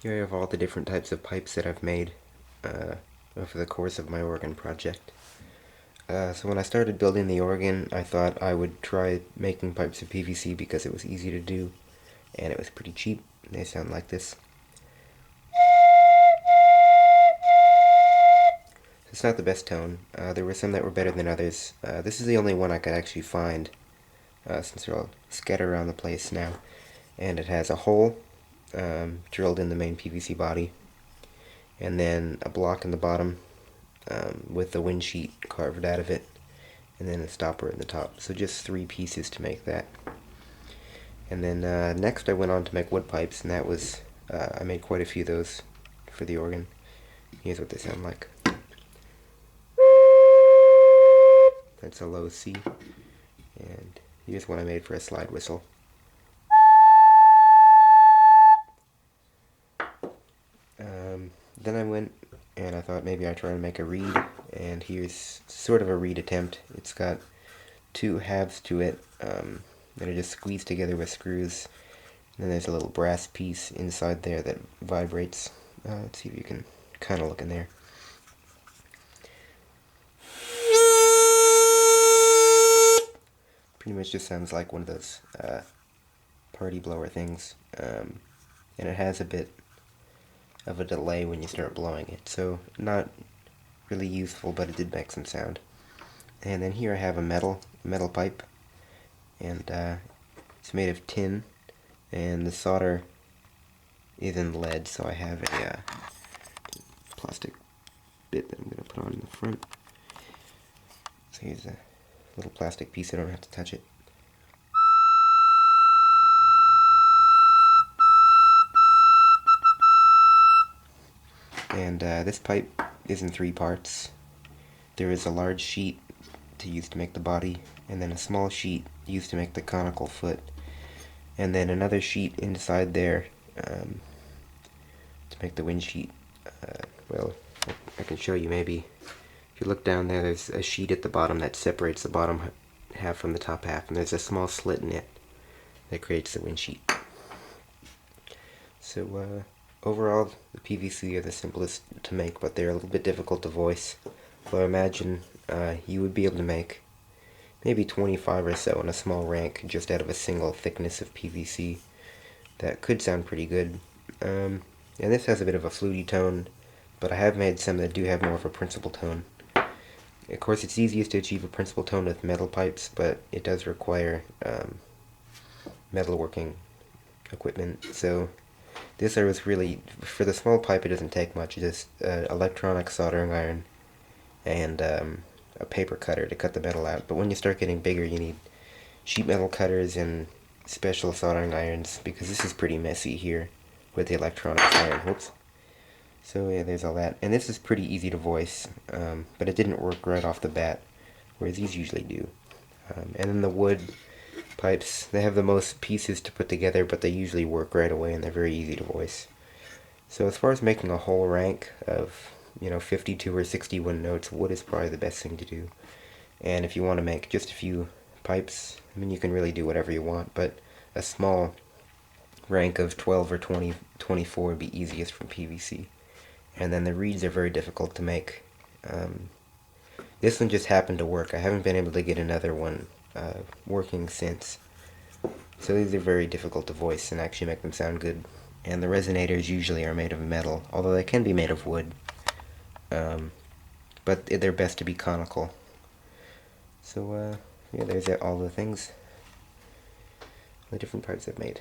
Here I have all the different types of pipes that I've made over the course of my organ project. So when I started building the organ, I thought I would try making pipes of PVC because it was easy to do and it was pretty cheap. They sound like this. It's not the best tone. There were some that were better than others. This is the only one I could actually find since they're all scattered around the place now. And it has a hole drilled in the main PVC body, and then a block in the bottom with the wind sheet carved out of it, and then a stopper in the top. So just 3 pieces to make that. And then next I went on to make wood pipes, and that was, I made quite a few of those for the organ. Here's what they sound like. That's a low C. And here's one I made for a slide whistle. Then I went and I thought maybe I'd try and make a reed, and here's sort of a reed attempt. It's got 2 halves to it that are just squeezed together with screws. And then there's a little brass piece inside there that vibrates. Let's see if you can kind of look in there. Pretty much just sounds like one of those party blower things. And it has a bit of a delay when you start blowing it, so not really useful, but it did make some sound. And then here I have a metal pipe, and it's made of tin, and the solder is in lead, so I have a plastic bit that I'm going to put on in the front. So here's a little plastic piece, I don't have to touch it. And this pipe is in 3 parts. There is a large sheet to use to make the body, and then a small sheet used to make the conical foot, and then another sheet inside there to make the wind sheet. Well, I can show you maybe. If you look down there, there's a sheet at the bottom that separates the bottom half from the top half, and there's a small slit in it that creates the wind sheet. So overall, the PVC are the simplest to make, but they're a little bit difficult to voice. So I imagine you would be able to make maybe 25 or so in a small rank just out of a single thickness of PVC. That could sound pretty good. And this has a bit of a fluty tone, but I have made some that do have more of a principal tone. Of course, it's easiest to achieve a principal tone with metal pipes, but it does require metalworking equipment. So this I was really, for the small pipe it doesn't take much, just electronic soldering iron and a paper cutter to cut the metal out. But when you start getting bigger, you need sheet metal cutters and special soldering irons, because this is pretty messy here with the electronic iron. Whoops. So yeah, there's all that. And this is pretty easy to voice, but it didn't work right off the bat, whereas these usually do. And then the wood pipes, they have the most pieces to put together, but they usually work right away and they're very easy to voice. So as far as making a whole rank of, 52 or 61 notes, wood is probably the best thing to do. And if you want to make just a few pipes, I mean, you can really do whatever you want, but a small rank of 12 or 20, 24 would be easiest from PVC. And then the reeds are very difficult to make. This one just happened to work. I haven't been able to get another one working since. So these are very difficult to voice and actually make them sound good. And the resonators usually are made of metal, although they can be made of wood. But they're best to be conical. So yeah, there's all the things, the different parts I've made.